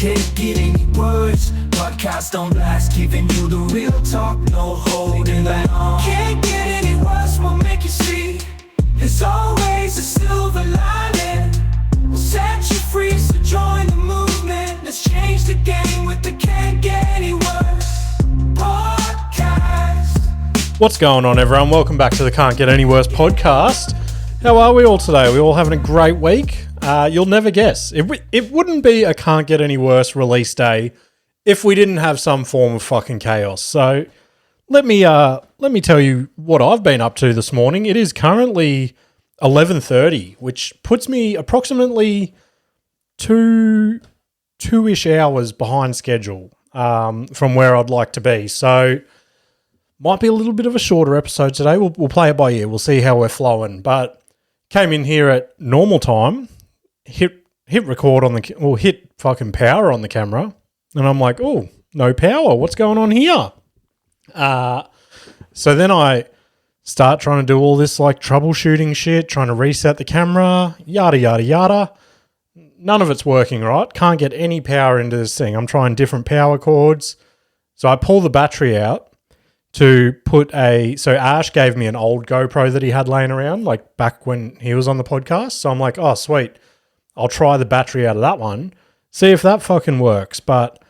Can't get any worse. Podcast on blast, giving you the real talk, no holding back. Can't get any worse, we'll make you see. There's always a silver lining. We'll set you free, so join the movement. Let's change the game with the Can't Get Any Worse Podcast. What's going on, everyone? Welcome back to the Can't Get Any Worse podcast. How are we all today? We all having a great week? You'll never guess. It wouldn't be a Can't Get Any Worse release day if we didn't have some form of fucking chaos. So let me tell you what I've been up to this morning. It is currently 11:30, which puts me approximately two-ish hours behind schedule from where I'd like to be. So might be a little bit of a shorter episode today. We'll play it by ear. We'll see how we're flowing. But came in here at normal time, hit record on hit fucking power on the camera, and I'm like, oh, no power. What's going on here? So then I start trying to do all this like troubleshooting shit, trying to reset the camera, yada, yada, yada. None of it's working right. Can't get any power into this thing. I'm trying different power cords. So I pull the battery out to put so Ash gave me an old GoPro that he had laying around, like back when he was on the podcast. So I'm like, oh, sweet. I'll try the battery out of that one, see if that fucking works. But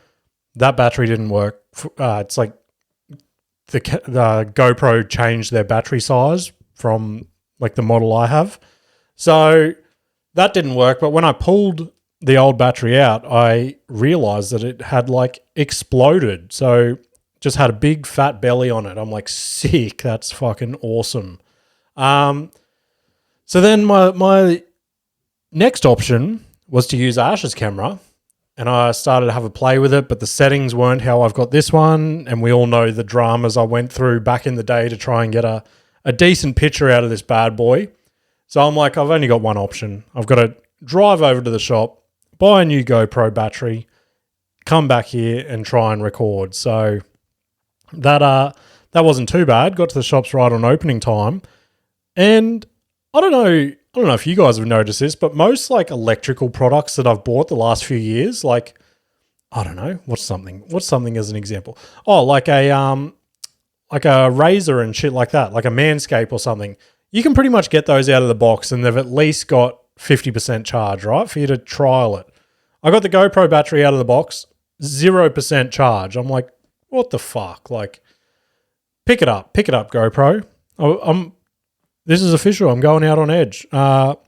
that battery didn't work. It's like the GoPro changed their battery size from like the model I have. So that didn't work. But when I pulled the old battery out, I realized that it had like exploded. So just had a big fat belly on it. I'm like, sick. That's fucking awesome. So then my next option was to use Ash's camera, and I started to have a play with it, but the settings weren't how I've got this one, and we all know the dramas I went through back in the day to try and get a decent picture out of this bad boy. So I'm like, I've only got one option. I've got to drive over to the shop, buy a new GoPro battery, come back here and try and record. So that wasn't too bad. Got to the shops right on opening time. And I don't know if you guys have noticed this, but most like electrical products that I've bought the last few years, like, I don't know, what's something as an example? Oh, like a razor and shit like that, like a Manscaped or something. You can pretty much get those out of the box and they've at least got 50% charge, right? For you to trial it. I got the GoPro battery out of the box, 0% charge. I'm like, what the fuck? Like, pick it up, GoPro. This is official. I'm going out on edge. Going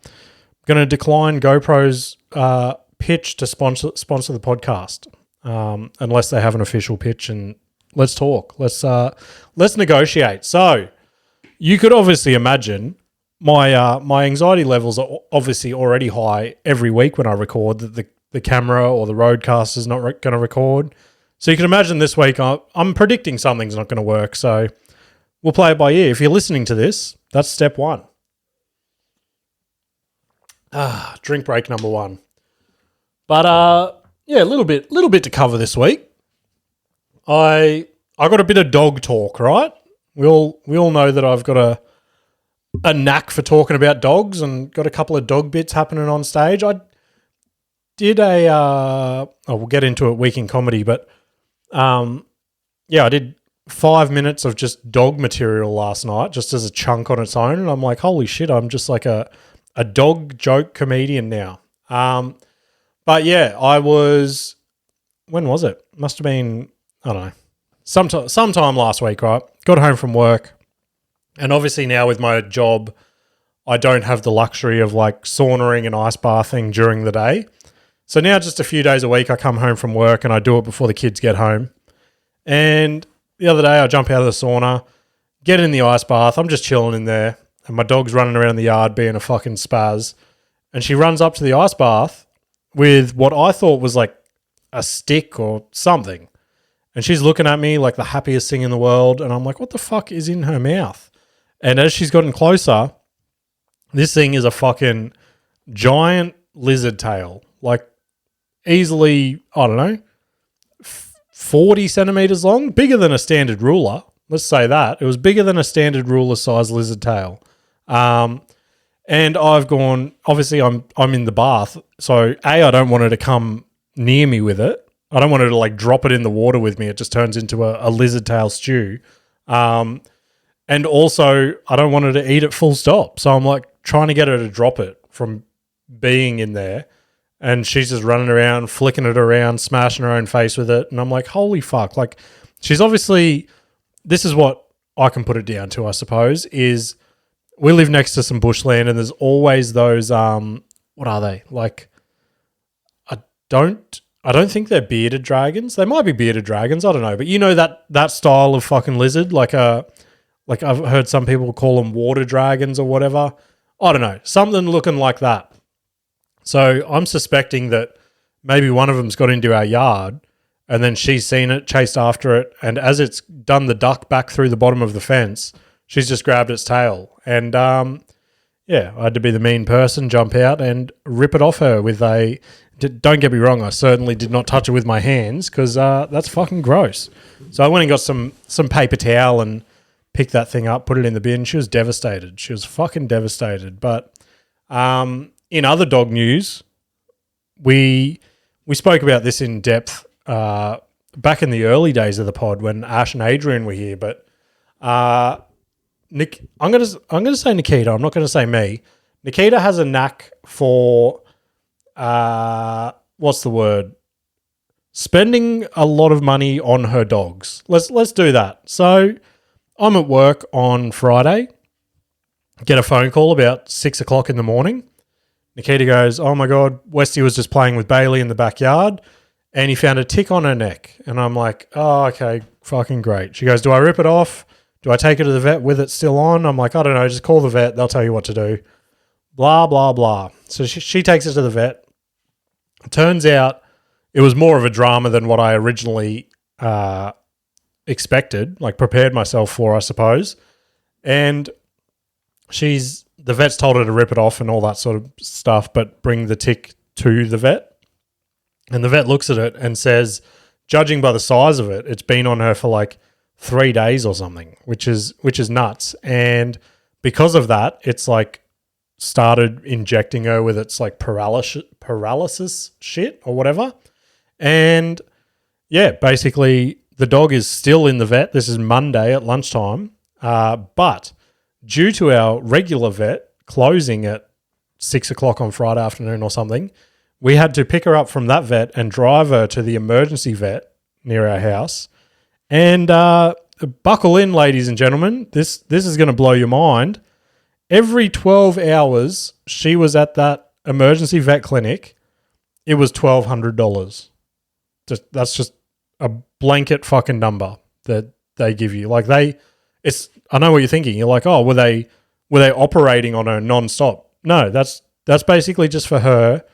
to decline GoPro's pitch to sponsor the podcast, unless they have an official pitch. And let's talk. Let's negotiate. So you could obviously imagine my anxiety levels are obviously already high every week when I record that the camera or the Roadcaster is not going to record. So you can imagine this week I'm predicting something's not going to work. So we'll play it by ear. If you're listening to this, that's step one. Drink break number one. But yeah, a little bit to cover this week. I got a bit of dog talk, right? We all know that I've got a knack for talking about dogs and got a couple of dog bits happening on stage. I did we'll get into it week in comedy, but I did 5 minutes of just dog material last night, just as a chunk on its own. And I'm like, holy shit, I'm just like a dog joke comedian now. But yeah, when was it? Must have been, I don't know, sometime last week, right? Got home from work. And obviously now with my job, I don't have the luxury of like saunering and ice bathing during the day. So now just a few days a week, I come home from work and I do it before the kids get home. And the other day I jump out of the sauna, get in the ice bath. I'm just chilling in there and my dog's running around the yard being a fucking spaz. And she runs up to the ice bath with what I thought was like a stick or something. And she's looking at me like the happiest thing in the world. And I'm like, what the fuck is in her mouth? And as she's gotten closer, this thing is a fucking giant lizard tail. Like easily, I don't know, 40 centimeters long, bigger than a standard ruler. Let's say that. It was bigger than a standard ruler size lizard tail. And I've gone, obviously I'm in the bath. So I don't want her to come near me with it. I don't want her to like drop it in the water with me. It just turns into a lizard tail stew. And also, I don't want her to eat it full stop. So I'm like trying to get her to drop it from being in there. And she's just running around, flicking it around, smashing her own face with it. And I'm like, holy fuck. Like, she's obviously, this is what I can put it down to, I suppose, is we live next to some bushland and there's always those, what are they? Like, I don't think they're bearded dragons. They might be bearded dragons. I don't know. But you know that style of fucking lizard? Like I've heard some people call them water dragons or whatever. I don't know. Something looking like that. So I'm suspecting that maybe one of them's got into our yard and then she's seen it, chased after it, and as it's done the duck back through the bottom of the fence, she's just grabbed its tail. And, yeah, I had to be the mean person, jump out and rip it off her with a... Don't get me wrong, I certainly did not touch it with my hands because that's fucking gross. So I went and got some paper towel and picked that thing up, put it in the bin. She was devastated. She was fucking devastated. But in other dog news, we spoke about this in depth back in the early days of the pod when Ash and Adrian were here. But Nick, I'm gonna say Nikita. I'm not gonna say me. Nikita has a knack for what's the word? Spending a lot of money on her dogs. Let's do that. So I'm at work on Friday. Get a phone call about 6 o'clock in the morning. Nikita goes, oh my God, Westy was just playing with Bailey in the backyard and he found a tick on her neck. And I'm like, oh, okay, fucking great. She goes, do I rip it off? Do I take her to the vet with it still on? I'm like, I don't know, just call the vet. They'll tell you what to do. Blah, blah, blah. So she takes it to the vet. It turns out it was more of a drama than what I originally expected, like prepared myself for, I suppose. And the vet's told her to rip it off and all that sort of stuff, but bring the tick to the vet. And the vet looks at it and says, judging by the size of it, it's been on her for like 3 days or something, which is nuts. And because of that, it's like started injecting her with its like paralysis shit or whatever. And yeah, basically the dog is still in the vet. This is Monday at lunchtime. But due to our regular vet closing at 6 o'clock on Friday afternoon or something, we had to pick her up from that vet and drive her to the emergency vet near our house. And buckle in, ladies and gentlemen. This is going to blow your mind. Every 12 hours she was at that emergency vet clinic, it was $1,200. That's just a blanket fucking number that they give you. Like I know what you're thinking. You're like, oh, were they operating on her non-stop? No, that's basically just for her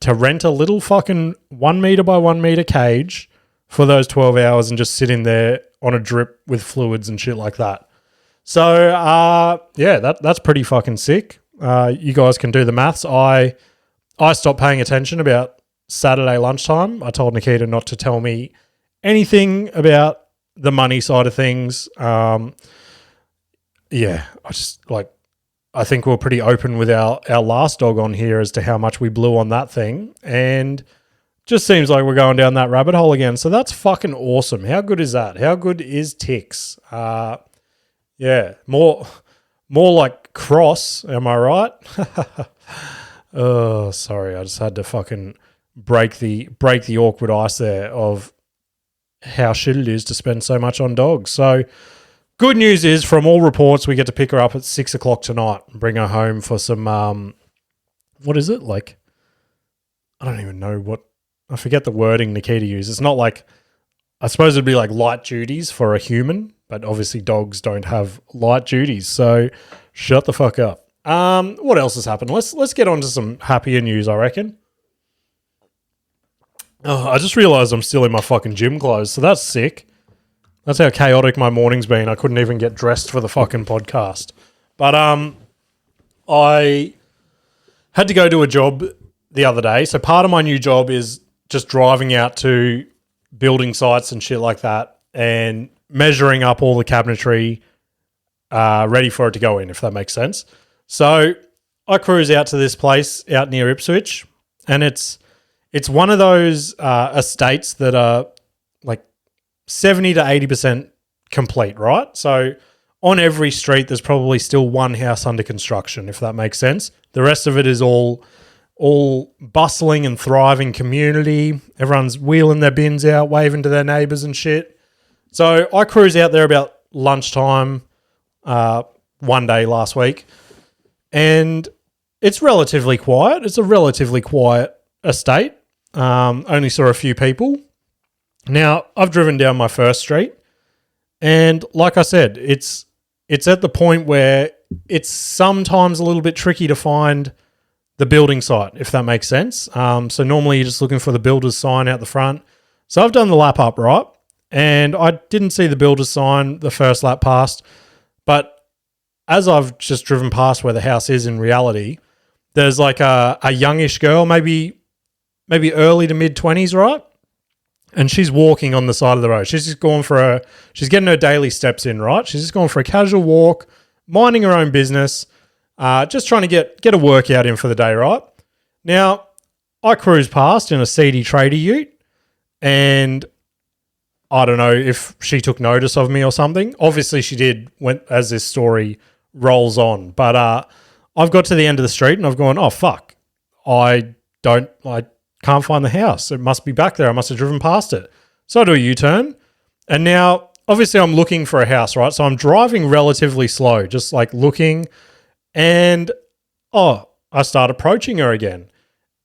to rent a little fucking 1 meter by 1 meter cage for those 12 hours and just sit in there on a drip with fluids and shit like that. So, yeah, that's pretty fucking sick. You guys can do the maths. I stopped paying attention about Saturday lunchtime. I told Nikita not to tell me anything about the money side of things. Yeah, I think we're pretty open with our last dog on here as to how much we blew on that thing. And just seems like we're going down that rabbit hole again. So that's fucking awesome. How good is that? How good is ticks? Yeah, more like cross, am I right? Oh, sorry. I just had to fucking break the awkward ice there of how shit it is to spend so much on dogs. So good news is, from all reports, we get to pick her up at 6 o'clock tonight and bring her home for some, what is it? Like, I don't even know I forget the wording Nikita used. It's not like, I suppose it'd be like light duties for a human, but obviously dogs don't have light duties. So shut the fuck up. What else has happened? Let's get on to some happier news, I reckon. Oh, I just realized I'm still in my fucking gym clothes, so that's sick. That's how chaotic my morning's been. I couldn't even get dressed for the fucking podcast. But I had to go to a job the other day. So part of my new job is just driving out to building sites and shit like that and measuring up all the cabinetry ready for it to go in, if that makes sense. So I cruise out to this place out near Ipswich, and it's it's one of those estates that are like 70 to 80% complete, right? So on every street, there's probably still one house under construction, if that makes sense. The rest of it is all bustling and thriving community. Everyone's wheeling their bins out, waving to their neighbours and shit. So I cruise out there about lunchtime one day last week, and it's relatively quiet. It's a relatively quiet estate. Only saw a few people. Now, I've driven down my first street, and like I said, it's at the point where it's sometimes a little bit tricky to find the building site, if that makes sense. So normally you're just looking for the builder's sign out the front. So I've done the lap up, right? And I didn't see the builder's sign the first lap past, but as I've just driven past where the house is in reality, there's like a youngish girl, maybe early to mid-20s, right? And she's walking on the side of the road. She's just going for she's getting her daily steps in, right? She's just going for a casual walk, minding her own business, just trying to get a workout in for the day, right? Now, I cruised past in a seedy trader ute, and I don't know if she took notice of me or something. Obviously, she did as this story rolls on. But I've got to the end of the street, and I've gone, oh, fuck. I can't find the house. It must be back there. I must have driven past it. So I do a U-turn. And now, obviously, I'm looking for a house, right? So I'm driving relatively slow, just like looking. And, I start approaching her again.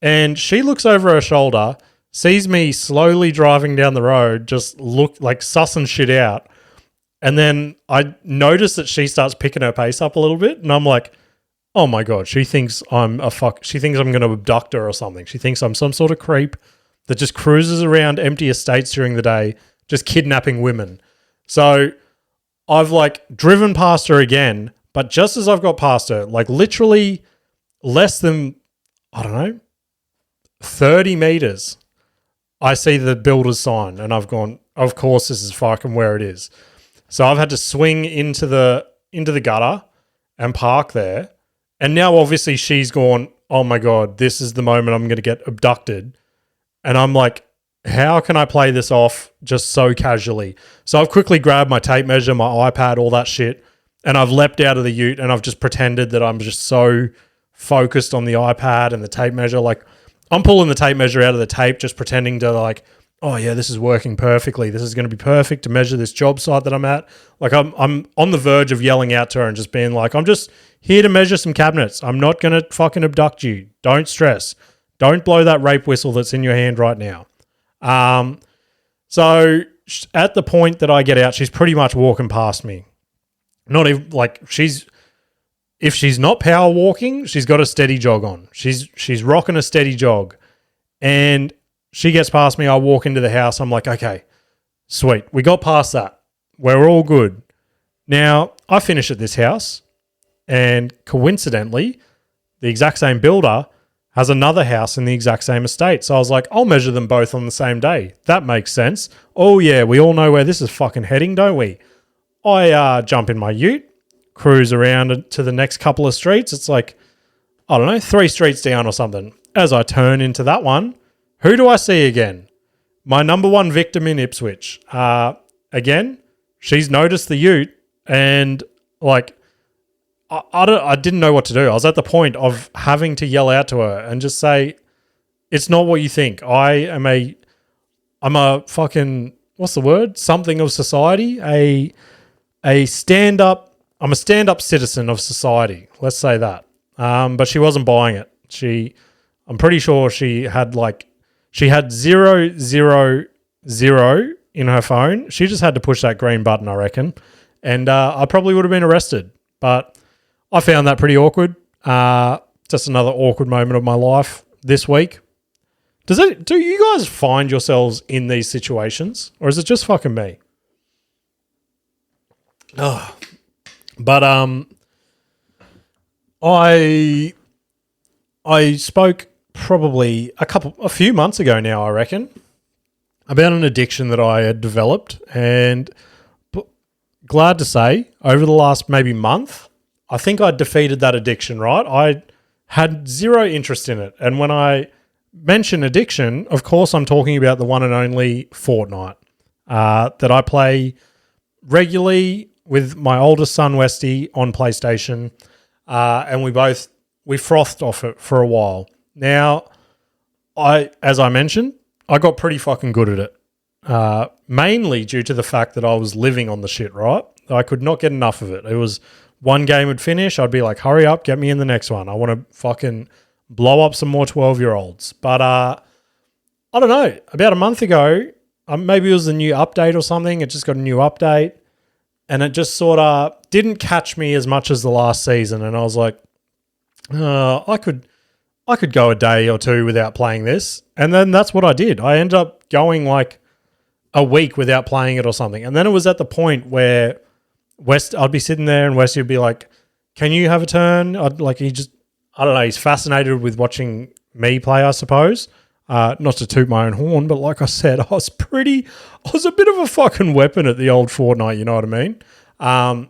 And she looks over her shoulder, sees me slowly driving down the road, just look like sussing shit out. And then I notice that she starts picking her pace up a little bit. And I'm like, oh my God, she thinks she thinks I'm going to abduct her or something. She thinks I'm some sort of creep that just cruises around empty estates during the day, just kidnapping women. So I've like driven past her again, but just as I've got past her, like literally less than, 30 meters, I see the builder's sign, and I've gone, of course, this is fucking where it is. So I've had to swing into the gutter and park there. And now obviously she's gone, oh my God, this is the moment I'm going to get abducted. And I'm like, how can I play this off just so casually? So I've quickly grabbed my tape measure, my iPad, all that shit, and I've leapt out of the ute, and I've just pretended that I'm just so focused on the iPad and the tape measure. Like, I'm pulling the tape measure out of the tape, just pretending to like, oh yeah, this is working perfectly. This is going to be perfect to measure this job site that I'm at. Like I'm on the verge of yelling out to her and just being like, I'm just here to measure some cabinets. I'm not going to fucking abduct you. Don't stress. Don't blow that rape whistle that's in your hand right now. So at the point that I get out, she's pretty much walking past me. Not even like if she's not power walking, she's got a steady jog on. She's rocking a steady jog, and she gets past me. I walk into the house. I'm like, okay, sweet. We got past that. We're all good. Now, I finish at this house, and coincidentally, the exact same builder has another house in the exact same estate. So I was like, I'll measure them both on the same day. That makes sense. Oh, yeah, we all know where this is fucking heading, don't we? I jump in my ute, cruise around to the next couple of streets. It's like, 3 streets down or something. As I turn into that one, who do I see again? My number one victim in Ipswich. Again, she's noticed the ute, and like, I didn't know what to do. I was at the point of having to yell out to her and just say, it's not what you think. I'm a fucking, what's the word? Something of society. I'm a stand-up citizen of society. Let's say that. But she wasn't buying it. I'm pretty sure she had 000 in her phone. She just had to push that green button, I reckon. And I probably would have been arrested. But I found that pretty awkward. Just another awkward moment of my life this week. Do you guys find yourselves in these situations? Or is it just fucking me? Oh. But I spoke probably a few months ago now, I reckon, about an addiction that I had developed, and glad to say, over the last maybe month, I think I defeated that addiction, right? I had zero interest in it, and when I mention addiction, of course I'm talking about the one and only Fortnite that I play regularly with my oldest son, Westy, on PlayStation. And we frothed off it for a while. Now, as I mentioned, I got pretty fucking good at it. Mainly due to the fact that I was living on the shit, right? I could not get enough of it. It was one game would finish, I'd be like, hurry up, get me in the next one. I want to fucking blow up some more 12-year-olds. But I don't know. About a month ago, maybe it was a new update or something. It just got a new update. And it just sort of didn't catch me as much as the last season. And I was like, I could go a day or two without playing this. And then that's what I did. I ended up going like a week without playing it or something. And then it was at the point where I'd be sitting there and Westy would be like, can you have a turn? I don't know, he's fascinated with watching me play, I suppose. Not to toot my own horn, but like I said, I was a bit of a fucking weapon at the old Fortnite, you know what I mean?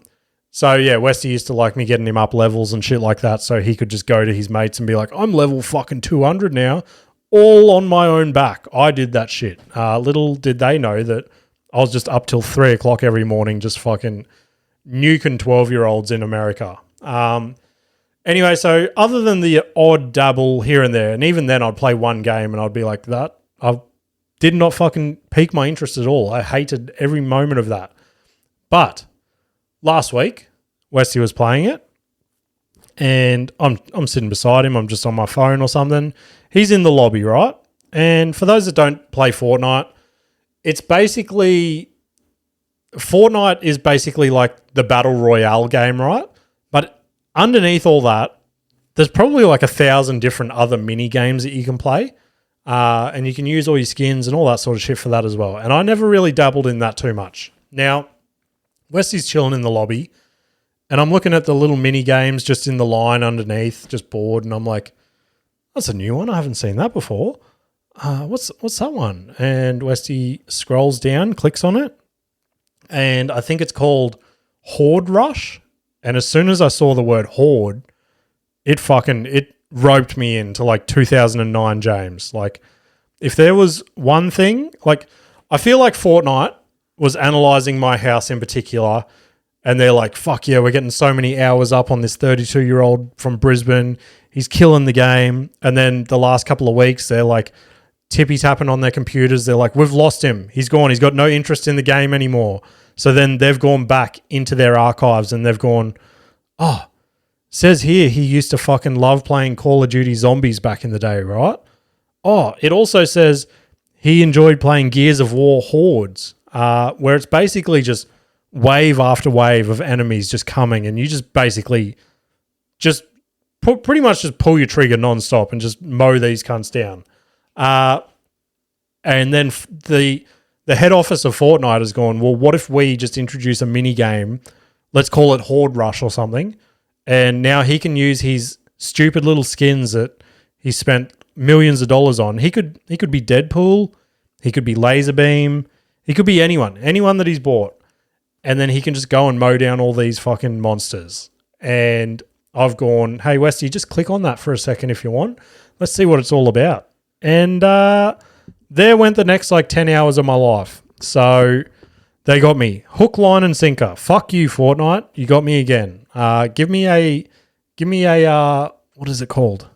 So yeah, Westy used to like me getting him up levels and shit like that so he could just go to his mates and be like, I'm level fucking 200 now, all on my own back. I did that shit. Little did they know that I was just up till 3 o'clock every morning just fucking nuking 12-year-olds in America. Anyway, so other than the odd dabble here and there, and even then I'd play one game and I'd be like, that I did not fucking pique my interest at all. I hated every moment of that. But last week, Westy was playing it and I'm sitting beside him. I'm just on my phone or something. He's in the lobby, right? And for those that don't play Fortnite, Fortnite is basically like the Battle Royale game, right? But underneath all that, there's probably like 1,000 different other mini games that you can play. And you can use all your skins and all that sort of shit for that as well. And I never really dabbled in that too much. Now, Westy's chilling in the lobby and I'm looking at the little mini games just in the line underneath, just bored. And I'm like, that's a new one. I haven't seen that before. What's that one? And Westy scrolls down, clicks on it. And I think it's called Horde Rush. And as soon as I saw the word Horde, it roped me into like 2009 James. Like if there was one thing, like I feel like Fortnite was analyzing my house in particular and they're like, fuck yeah, we're getting so many hours up on this 32-year-old from Brisbane. He's killing the game. And then the last couple of weeks, they're like tippy-tapping on their computers. They're like, we've lost him. He's gone. He's got no interest in the game anymore. So then they've gone back into their archives and they've gone, oh, says here he used to fucking love playing Call of Duty Zombies back in the day, right? Oh, it also says he enjoyed playing Gears of War Hordes, where it's basically just wave after wave of enemies just coming and you just basically pretty much just pull your trigger nonstop and just mow these cunts down. And then the head office of Fortnite has gone, well, what if we just introduce a mini game? Let's call it Horde Rush or something. And now he can use his stupid little skins that he spent millions of dollars on. He could be Deadpool. He could be Laserbeam. He could be anyone that he's bought. And then he can just go and mow down all these fucking monsters. And I've gone, hey, Westy, just click on that for a second if you want. Let's see what it's all about. And there went the next like 10 hours of my life. So they got me hook, line, and sinker. Fuck you, Fortnite. You got me again. Give me a what is it called?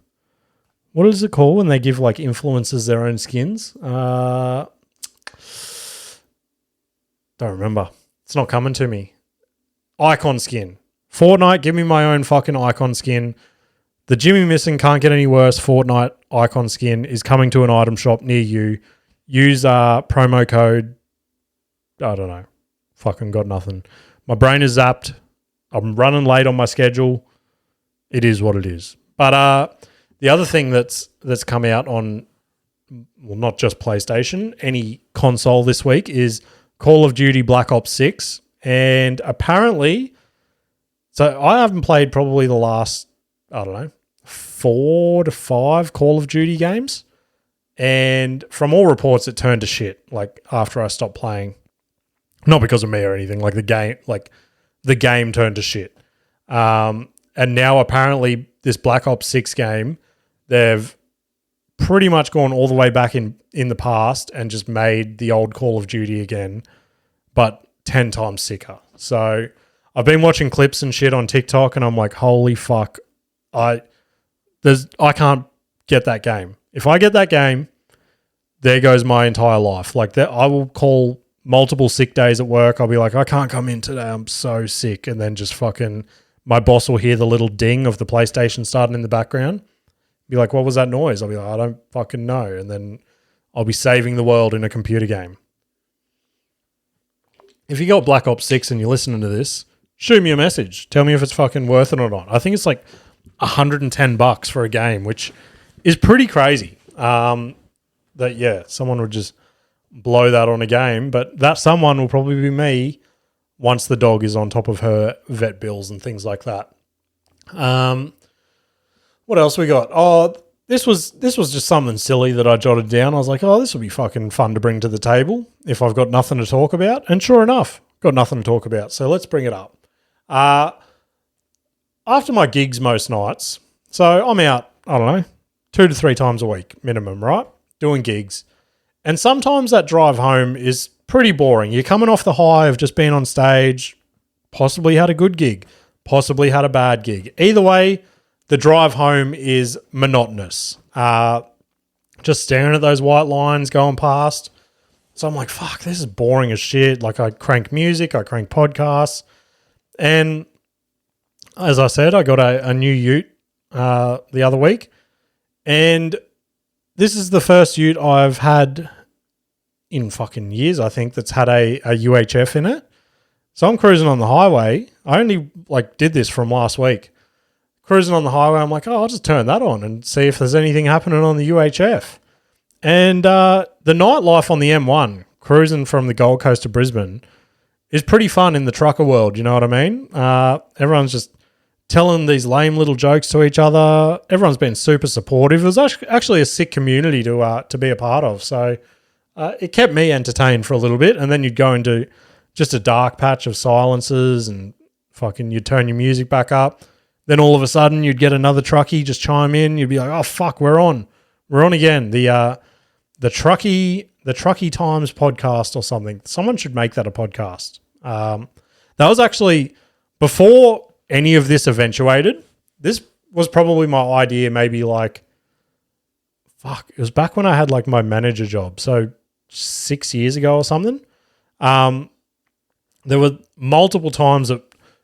What is it called when they give like influencers their own skins? Don't remember. It's not coming to me. Icon skin. Fortnite, give me my own fucking icon skin. The Jimmy Missing Can't Get Any Worse Fortnite icon skin is coming to an item shop near you. Use promo code. I don't know. Fucking got nothing. My brain is zapped. I'm running late on my schedule. It is what it is. But the other thing that's come out on, well, not just PlayStation, any console this week is Call of Duty Black Ops 6. And apparently, so I haven't played probably the last, I don't know, 4 to 5 Call of Duty games. And from all reports, it turned to shit, like after I stopped playing. Not because of me or anything, like the game turned to shit. And now apparently this Black Ops 6 game, they've pretty much gone all the way back in the past and just made the old Call of Duty again, but 10 times sicker. So I've been watching clips and shit on TikTok, and I'm like, holy fuck, I can't get that game. If I get that game, there goes my entire life. Like that, I will call multiple sick days at work. I'll be like, I can't come in today, I'm so sick, and then just fucking my boss will hear the little ding of the PlayStation starting in the background. Be like, what was that noise? I'll be like, I don't fucking know. And then I'll be saving the world in a computer game. If you got Black Ops 6 and you're listening to this, shoot me a message. Tell me if it's fucking worth it or not. I think it's like $110 for a game, which is pretty crazy. Someone would just blow that on a game. But that someone will probably be me once the dog is on top of her vet bills and things like that. What else we got? Oh, this was just something silly that I jotted down. I was like, oh, this will be fucking fun to bring to the table if I've got nothing to talk about. And sure enough, got nothing to talk about. So let's bring it up. After my gigs most nights, so I'm out, I don't know, 2 to 3 times a week minimum, right? Doing gigs. And sometimes that drive home is pretty boring. You're coming off the high of just being on stage, possibly had a good gig, possibly had a bad gig. Either way, the drive home is monotonous. Just staring at those white lines going past. So I'm like, fuck, this is boring as shit. Like I crank music, I crank podcasts. And as I said, I got a new ute the other week. And this is the first ute I've had in fucking years, I think, that's had a UHF in it. So I'm cruising on the highway. I only did this from last week. Cruising on the highway, I'm like, oh, I'll just turn that on and see if there's anything happening on the UHF. And the nightlife on the M1, cruising from the Gold Coast to Brisbane, is pretty fun in the trucker world, you know what I mean? Everyone's just telling these lame little jokes to each other. Everyone's been super supportive. It was actually a sick community to be a part of. So it kept me entertained for a little bit. And then you'd go into just a dark patch of silences and fucking you'd turn your music back up. Then all of a sudden you'd get another truckie just chime in. You'd be like, oh, fuck, we're on. We're on again. The truckie Times podcast or something. Someone should make that a podcast. That was actually before any of this eventuated. This was probably my idea maybe it was back when I had my manager job. So 6 years ago or something. There were multiple times that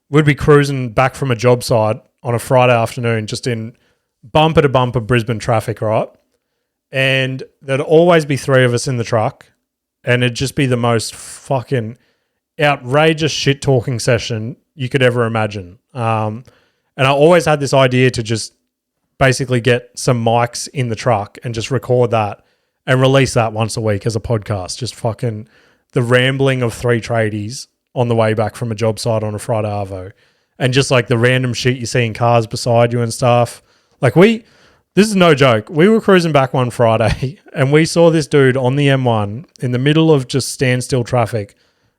we'd be cruising back from a job site on a Friday afternoon, just in bumper to bumper Brisbane traffic, right? And there'd always be 3 of us in the truck, and it'd just be the most fucking outrageous shit talking session you could ever imagine. And I always had this idea to just basically get some mics in the truck and just record that and release that once a week as a podcast. Just fucking the rambling of 3 tradies on the way back from a job site on a Friday arvo. And just the random shit you see in cars beside you and stuff. This is no joke. We were cruising back one Friday and we saw this dude on the M1 in the middle of just standstill traffic,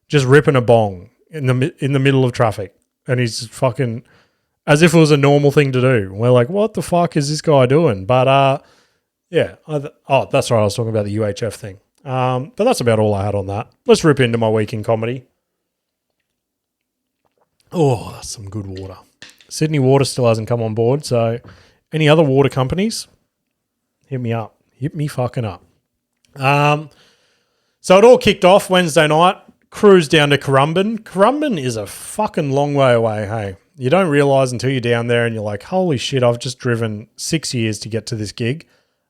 just ripping a bong in the middle of traffic. And he's just fucking, as if it was a normal thing to do. We're like, what the fuck is this guy doing? But that's right. I was talking about the UHF thing. But that's about all I had on that. Let's rip into my week in comedy. Oh, that's some good water. Sydney Water still hasn't come on board, so any other water companies, hit me up. Hit me fucking up. So it all kicked off Wednesday night. Cruise down to Currumbin. Currumbin is a fucking long way away, hey. You don't realise until you're down there and you're like, holy shit, I've just driven 6 years to get to this gig.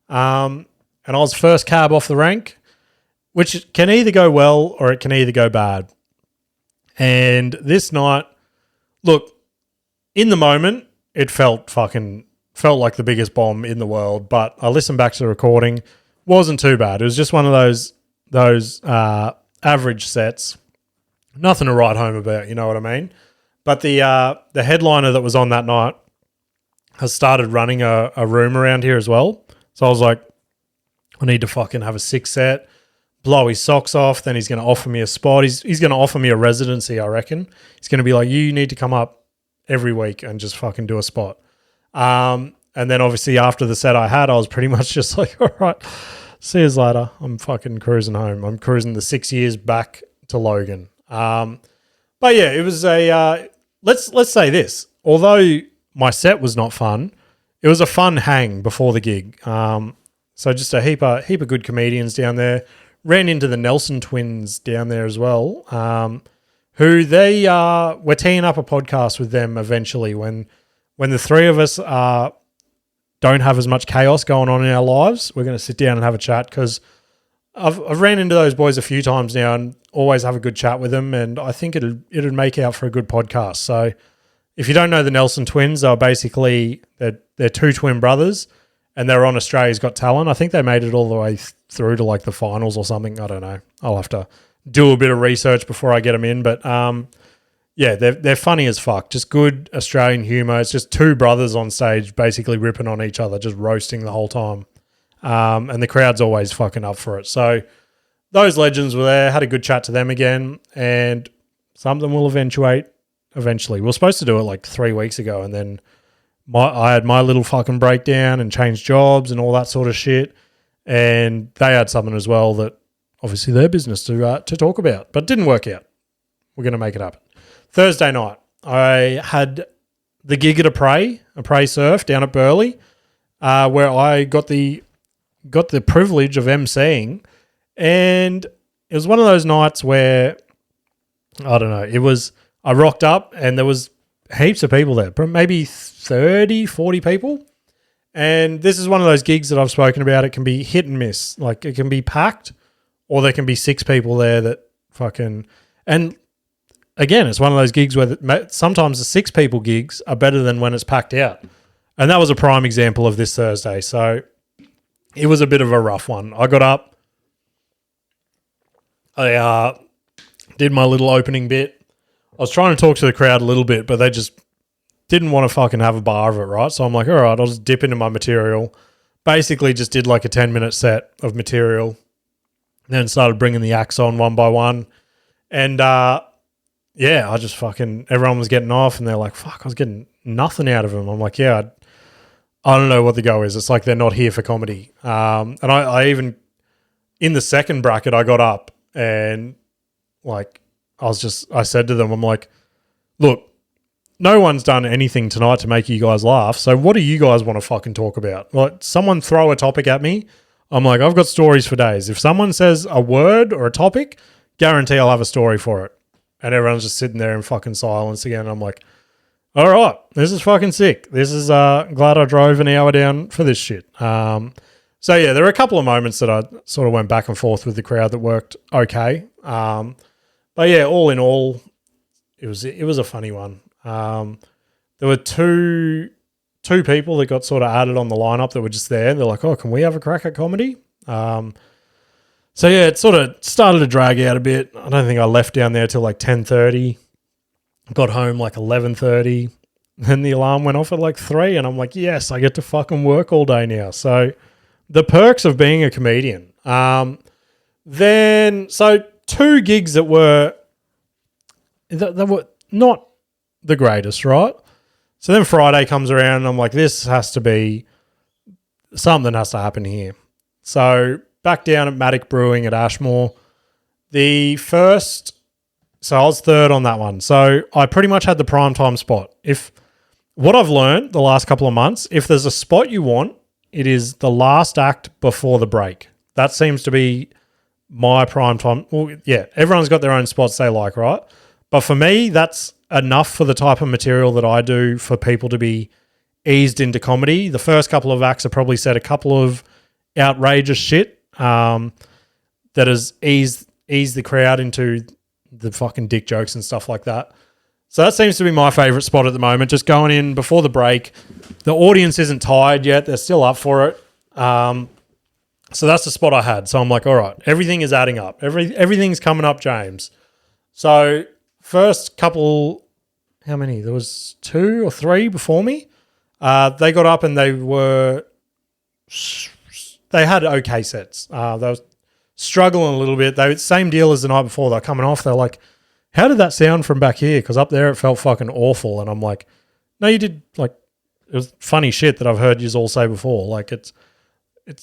And I was first cab off the rank, which can either go well or it can either go bad. And this night, look, in the moment, it felt like the biggest bomb in the world, but I listened back to the recording. Wasn't too bad. It was just one of those average sets. Nothing to write home about, you know what I mean? But the headliner that was on that night has started running a room around here as well. So I was like, I need to fucking have a 6 set, blow his socks off, then he's going to offer me a spot. He's going to offer me a residency, I reckon. He's going to be like, you need to come up every week and just fucking do a spot. And And then obviously after the set I had, I was pretty much just like, all right, see you later. I'm fucking cruising home. I'm cruising the 6 years back to Logan. But yeah, it was let's say this. Although my set was not fun, it was a fun hang before the gig. So just a heap of good comedians down there. Ran into the Nelson twins down there as well, who we're teeing up a podcast with them eventually when the three of us don't have as much chaos going on in our lives. We're going to sit down and have a chat because I've ran into those boys a few times now and always have a good chat with them, and I think it'd make out for a good podcast. So if you don't know the Nelson twins, they're two twin brothers, and they're on Australia's Got Talent. I think they made it all the way through to like the finals or something. I don't know. I'll have to do a bit of research before I get them in. But yeah, they're funny as fuck. Just good Australian humour. It's just two brothers on stage basically ripping on each other, just roasting the whole time. And the crowd's always fucking up for it. So those legends were there. Had a good chat to them again, and something will eventuate eventually. We were supposed to do it like 3 weeks ago, and then I had my little fucking breakdown and changed jobs and all that sort of shit. And they had something as well that obviously their business to talk about, but didn't work out. We're going to make it happen. Thursday night, I had the gig at a Prey Surf down at Burleigh, where I got the privilege of emceeing, and it was one of those nights where, I don't know, I rocked up and there was heaps of people there, maybe 30, 40 people. And this is one of those gigs that I've spoken about. It can be hit and miss. Like, it can be packed, or there can be 6 people there that fucking... And again, it's one of those gigs where sometimes the 6 people gigs are better than when it's packed out. And that was a prime example of this Thursday. So it was a bit of a rough one. I got up. I did my little opening bit. I was trying to talk to the crowd a little bit, but they just didn't want to fucking have a bar of it, right? So I'm like, all right, I'll just dip into my material. Basically just did like a 10-minute set of material. Then started bringing the acts on one by one. And yeah, I just fucking, everyone was getting off and they're like, fuck, I was getting nothing out of them. I'm like, yeah, I don't know what the go is. It's like they're not here for comedy. And I even, in the second bracket, I got up and like, I said to them, I'm like, look, no one's done anything tonight to make you guys laugh. So what do you guys want to fucking talk about? Like, someone throw a topic at me. I'm like, I've got stories for days. If someone says a word or a topic, guarantee I'll have a story for it. And everyone's just sitting there in fucking silence again. I'm like, all right, this is fucking sick. This is glad I drove an hour down for this shit. So yeah, there were a couple of moments that I sort of went back and forth with the crowd that worked okay. But yeah, all in all, it was a funny one. There were two people that got sort of added on the lineup that were just there. They're like, oh, can we have a crack at comedy? So yeah, it sort of started to drag out a bit. I don't think I left down there till like 10:30. Got home like 11:30. Then the alarm went off at like 3, and I'm like, yes, I get to fucking work all day now. So the perks of being a comedian. Then, so 2 gigs that were not the greatest, right? So then Friday comes around and I'm like, something has to happen here. So back down at Matic Brewing at Ashmore. So I was third on that one. So I pretty much had the primetime spot. What I've learned the last couple of months, if there's a spot you want, it is the last act before the break. That seems to be my primetime. Well, yeah, everyone's got their own spots they like, right? But for me, that's enough for the type of material that I do for people to be eased into comedy. The first couple of acts have probably said a couple of outrageous shit that has eased the crowd into the fucking dick jokes and stuff like that. So that seems to be my favourite spot at the moment, just going in before the break. The audience isn't tired yet. They're still up for it. So that's the spot I had. So I'm like, all right, everything is adding up. Everything's coming up, James. So first couple, how many? There was 2 or 3 before me. They got up and they had okay sets. They were struggling a little bit. Same deal as the night before. They're coming off. They're like, how did that sound from back here? Because up there it felt fucking awful. And I'm like, no, you did like it was funny shit that I've heard you all say before. Like it's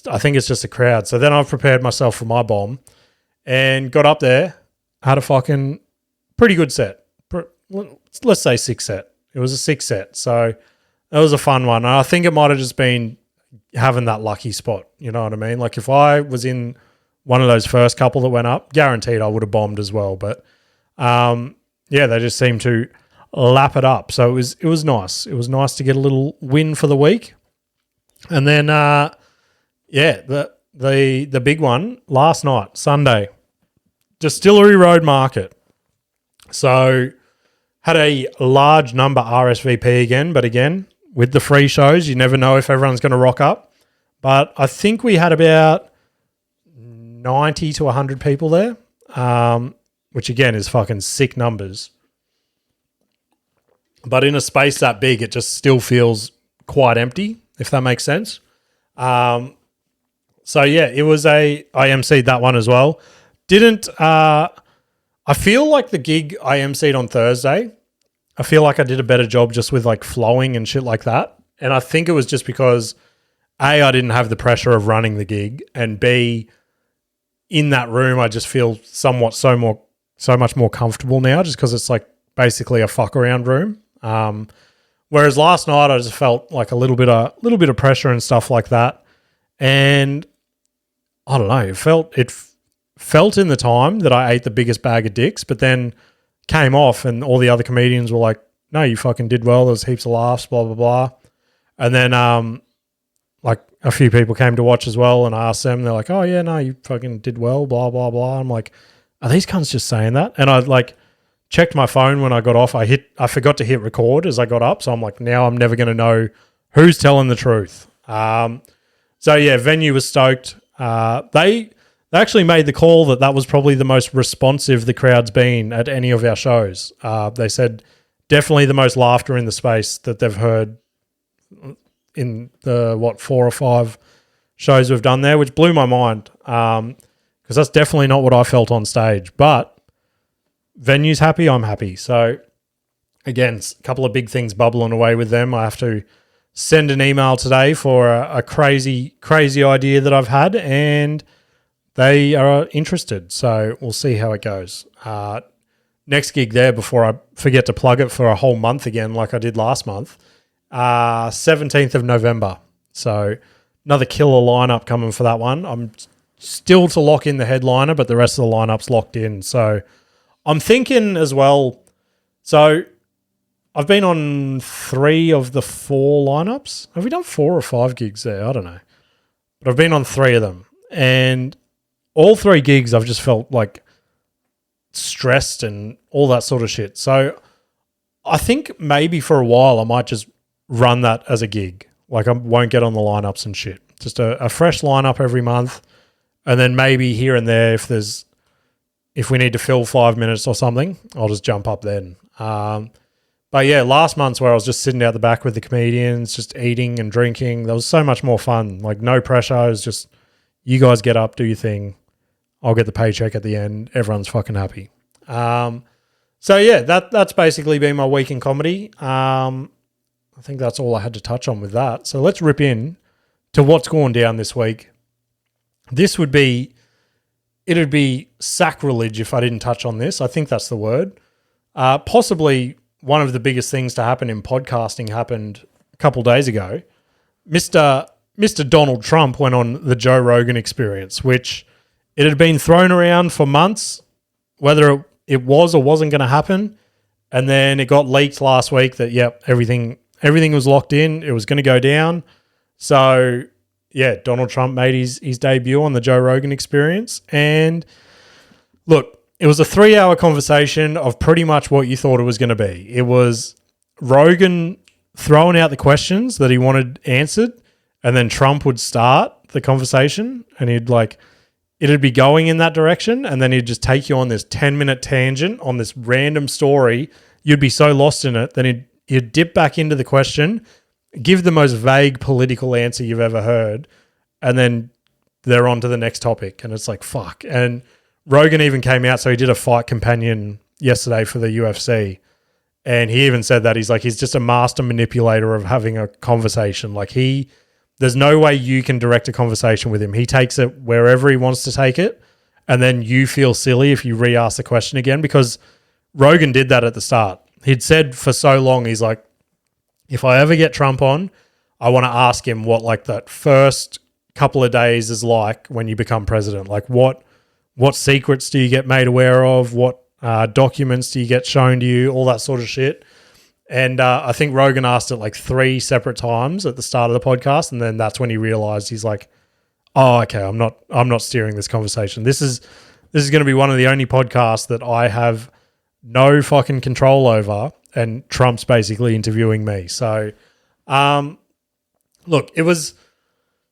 I think it's just a crowd. So then I've prepared myself for my bomb and got up there, had a fucking pretty good set. Let's say 6 set. It was a 6 set. So that was a fun one. And I think it might have just been having that lucky spot. You know what I mean? Like if I was in one of those first couple that went up, guaranteed I would have bombed as well. But yeah, they just seemed to lap it up. So it was nice. It was nice to get a little win for the week. And then yeah, the big one last night, Sunday, Distillery Road Market. So had a large number RSVP again, but again, with the free shows, you never know if everyone's going to rock up. But I think we had about 90 to 100 people there, which again is fucking sick numbers. But in a space that big, it just still feels quite empty, if that makes sense. So yeah, it was I emceed that one as well. I feel like the gig I emceed on Thursday, I feel like I did a better job just with like flowing and shit like that. And I think it was just because A, I didn't have the pressure of running the gig, and B, in that room I just feel so much more comfortable now just because it's like basically a fuck around room. Whereas last night I just felt like a little bit of pressure and stuff like that. And I don't know, it felt in the time that I ate the biggest bag of dicks, but then came off and all the other comedians were like, no, you fucking did well. There was heaps of laughs, blah, blah, blah. And then like a few people came to watch as well, and I asked them, they're like, oh yeah, no, you fucking did well, blah, blah, blah. I'm like, are these cunts just saying that? And I like checked my phone when I got off. I forgot to hit record as I got up. So I'm like, now I'm never going to know who's telling the truth. So yeah, venue was stoked. They actually made the call that was probably the most responsive the crowd's been at any of our shows. They said definitely the most laughter in the space that they've heard in the 4 or 5 shows we've done there, which blew my mind because that's definitely not what I felt on stage. But venue's happy, I'm happy. So again, a couple of big things bubbling away with them. I have to send an email today for a crazy idea that I've had, and they are interested. So we'll see how it goes. Next gig there, before I forget to plug it for a whole month again like I did last month, 17th of November. So another killer lineup coming for that one. I'm still to lock in the headliner, but the rest of the lineup's locked in. So I'm thinking as well, so I've been on 3 of the 4 lineups. Have we done 4 or 5 gigs there? I don't know. But I've been on 3 of them. And all 3 gigs I've just felt like stressed and all that sort of shit. So I think maybe for a while I might just run that as a gig. Like I won't get on the lineups and shit. Just a fresh lineup every month. And then maybe here and there if we need to fill 5 minutes or something, I'll just jump up then. But yeah, last month's where I was just sitting out the back with the comedians, just eating and drinking. That was so much more fun. Like no pressure. It was just, you guys get up, do your thing. I'll get the paycheck at the end. Everyone's fucking happy. So yeah, that's basically been my week in comedy. I think that's all I had to touch on with that. So let's rip in to what's going down this week. It'd be sacrilege if I didn't touch on this. I think that's the word. Possibly one of the biggest things to happen in podcasting happened a couple days ago. Mr. Donald Trump went on the Joe Rogan Experience, which it had been thrown around for months, whether it was or wasn't going to happen. And then it got leaked last week that, yep, everything was locked in. It was going to go down. So, yeah, Donald Trump made his debut on the Joe Rogan Experience. And look, it was a 3-hour conversation of pretty much what you thought it was going to be. It was Rogan throwing out the questions that he wanted answered, and then Trump would start the conversation, and it'd be going in that direction, and then he'd just take you on this 10-minute tangent on this random story. You'd be so lost in it, then he'd dip back into the question, give the most vague political answer you've ever heard, and then they're on to the next topic, and it's like, fuck. And Rogan even came out, so he did a fight companion yesterday for the UFC, And he even said that he's just a master manipulator of having a conversation. Like there's no way you can direct a conversation with him. He takes it wherever he wants to take it. And then you feel silly if you re-ask the question again, because Rogan did that at the start. He'd said for so long, he's like, if I ever get Trump on, I want to ask him what like that first couple of days is like when you become president. Like what secrets do you get made aware of? What documents do you get shown to you? All that sort of shit. And I think Rogan asked it like 3 separate times at the start of the podcast. And then that's when he realized, he's like, oh, okay, I'm not steering this conversation. This is going to be one of the only podcasts that I have no fucking control over, and Trump's basically interviewing me. So, look, it was,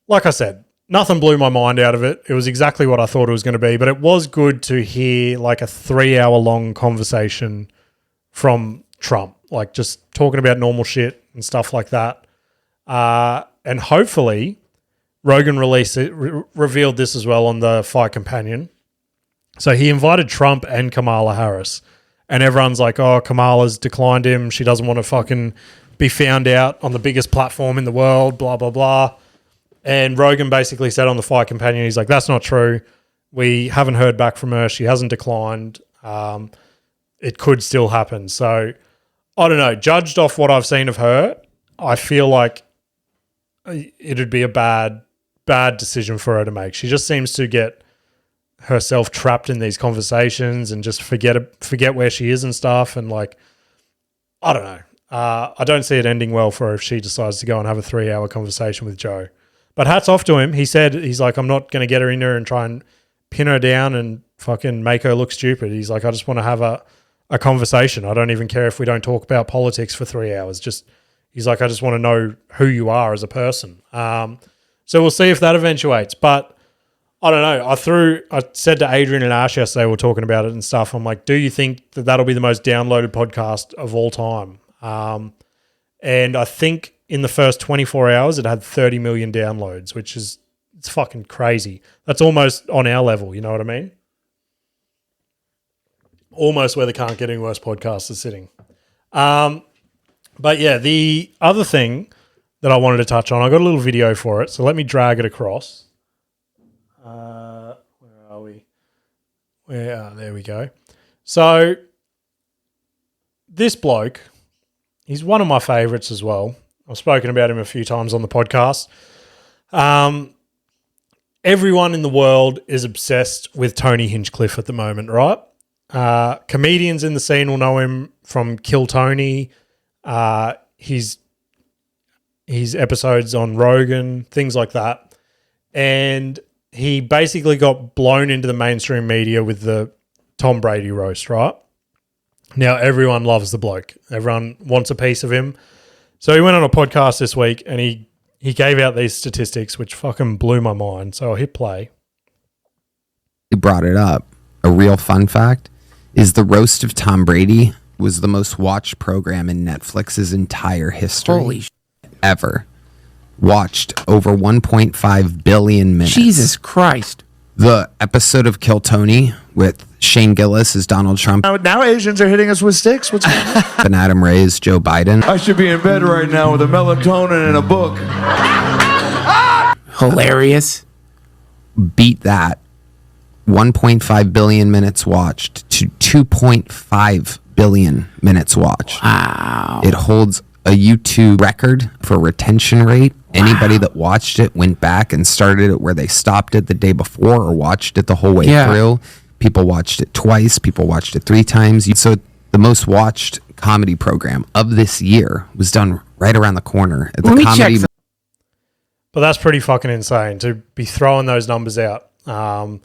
like I said, nothing blew my mind out of it. It was exactly what I thought it was going to be, but it was good to hear like a 3-hour long conversation from Trump, like just talking about normal shit and stuff like that. And hopefully Rogan revealed this as well on the Fight Companion. So he invited Trump and Kamala Harris, and everyone's like, oh, Kamala's declined him. She doesn't want to fucking be found out on the biggest platform in the world, blah, blah, blah. And Rogan basically said on the Fight Companion, he's like, that's not true. We haven't heard back from her. She hasn't declined. It could still happen. So I don't know. Judged off what I've seen of her, I feel like it'd be a bad decision for her to make. She just seems to get herself trapped in these conversations and just forget where she is and stuff. And like, I don't know. I don't see it ending well for her if she decides to go and have a 3-hour conversation with Joe. But hats off to him. He said, he's like, I'm not going to get her in there and try and pin her down and fucking make her look stupid. He's like, I just want to have a conversation. I don't even care if we don't talk about politics for 3 hours. He's like, I just want to know who you are as a person. So we'll see if that eventuates. But I don't know. I said to Adrian and Ash yesterday, we were talking about it and stuff. I'm like, do you think that that'll be the most downloaded podcast of all time? And I think in the first 24 hours, it had 30 million downloads, which is, it's fucking crazy. That's almost on our level. You know what I mean? Almost where the Can't Get Any Worse podcast is sitting. But yeah, the other thing that I wanted to touch on, I got a little video for it. So let me drag it across. Where are we? There we go. So this bloke, he's one of my favorites as well. I've spoken about him a few times on the podcast. Everyone in the world is obsessed with Tony Hinchcliffe at the moment, right? Comedians in the scene will know him from Kill Tony, his episodes on Rogan, things like that. And he basically got blown into the mainstream media with the Tom Brady roast, right? Now everyone loves the bloke. Everyone wants a piece of him. So he went on a podcast this week and he gave out these statistics which fucking blew my mind. So I'll hit play. He brought it up. A real fun fact is the roast of Tom Brady was the most watched program in Netflix's entire history. Holy ever. Watched over 1.5 billion minutes. Jesus Christ. The episode of Kill Tony with Shane Gillis as Donald Trump Now Asians are hitting us with sticks. What's going on? and Adam Ray as Joe Biden. I should be in bed right now with a melatonin and a book. Hilarious. Beat that. 1.5 billion minutes watched to 2.5 billion minutes watched. Wow. It holds a YouTube record for retention rate. Anybody that watched it went back and started it where they stopped it the day before or watched it the whole way through. People watched it twice. People watched it 3 times. So the most watched comedy program of this year was done right around the corner at the comedy. But that's pretty fucking insane to be throwing those numbers out. And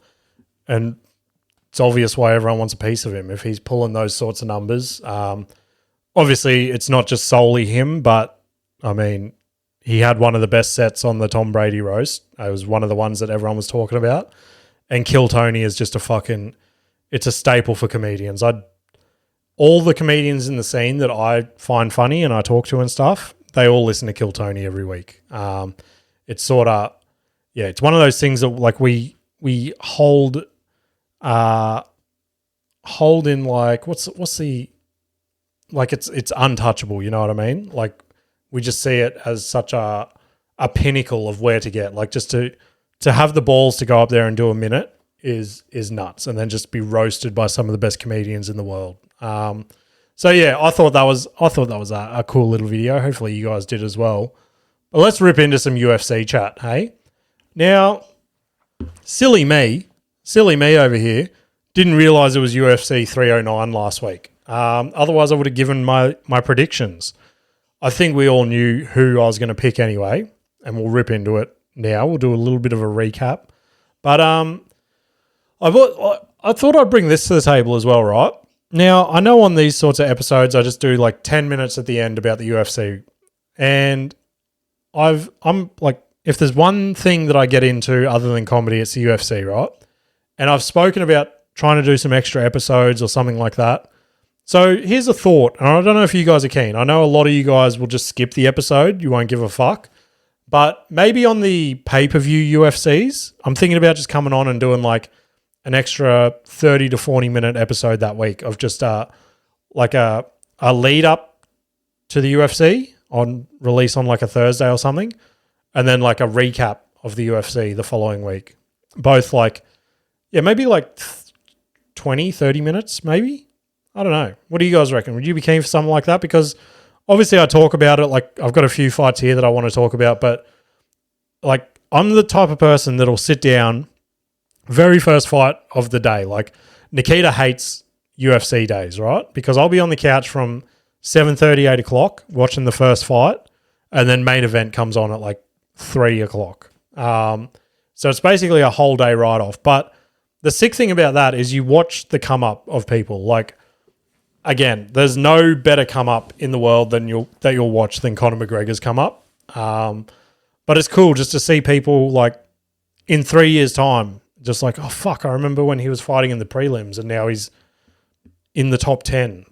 it's obvious why everyone wants a piece of him if he's pulling those sorts of numbers. Obviously, it's not just solely him, but, I mean, he had one of the best sets on the Tom Brady roast. It was one of the ones that everyone was talking about. And Kill Tony is just it's a staple for comedians. All the comedians in the scene that I find funny and I talk to and stuff, they all listen to Kill Tony every week. It's sort of, it's one of those things that like we hold in like, what's the like it's untouchable. You know what I mean? Like we just see it as such a pinnacle of where to get. Like just to have the balls to go up there and do a minute is nuts, and then just be roasted by some of the best comedians in the world. So yeah, I thought that was a cool little video. Hopefully you guys did as well. But let's rip into some UFC chat, hey? Now, silly me over here, didn't realize it was UFC 309 last week. Otherwise, I would have given my predictions. I think we all knew who I was going to pick anyway, and we'll rip into it now. We'll do a little bit of a recap. But I thought I'd bring this to the table as well, right? Now, I know on these sorts of episodes, I just do like 10 minutes at the end about the UFC. And I'm like, if there's one thing that I get into other than comedy, it's the UFC, right? And I've spoken about trying to do some extra episodes or something like that. So here's a thought, and I don't know if you guys are keen. I know a lot of you guys will just skip the episode. You won't give a fuck. But maybe on the pay-per-view UFCs, I'm thinking about just coming on and doing like an extra 30 to 40 minute episode that week of just like a lead up to the UFC on release on like a Thursday or something, and then like a recap of the UFC the following week. Both like, yeah, maybe like 20, 30 minutes maybe. I don't know. What do you guys reckon? Would you be keen for something like that? Because obviously I talk about it, like I've got a few fights here that I want to talk about, but like I'm the type of person that'll sit down very first fight of the day. Like Nikita hates UFC days, right? Because I'll be on the couch from 7:30, 8 o'clock watching the first fight, and then main event comes on at like 3 o'clock. So it's basically a whole day write-off. But the sick thing about that is you watch the come-up of people. Like, again, there's no better come-up in the world than you'll watch than Conor McGregor's come-up. But it's cool just to see people like in 3 years' time, just like, oh, fuck, I remember when he was fighting in the prelims and now he's in the top 10.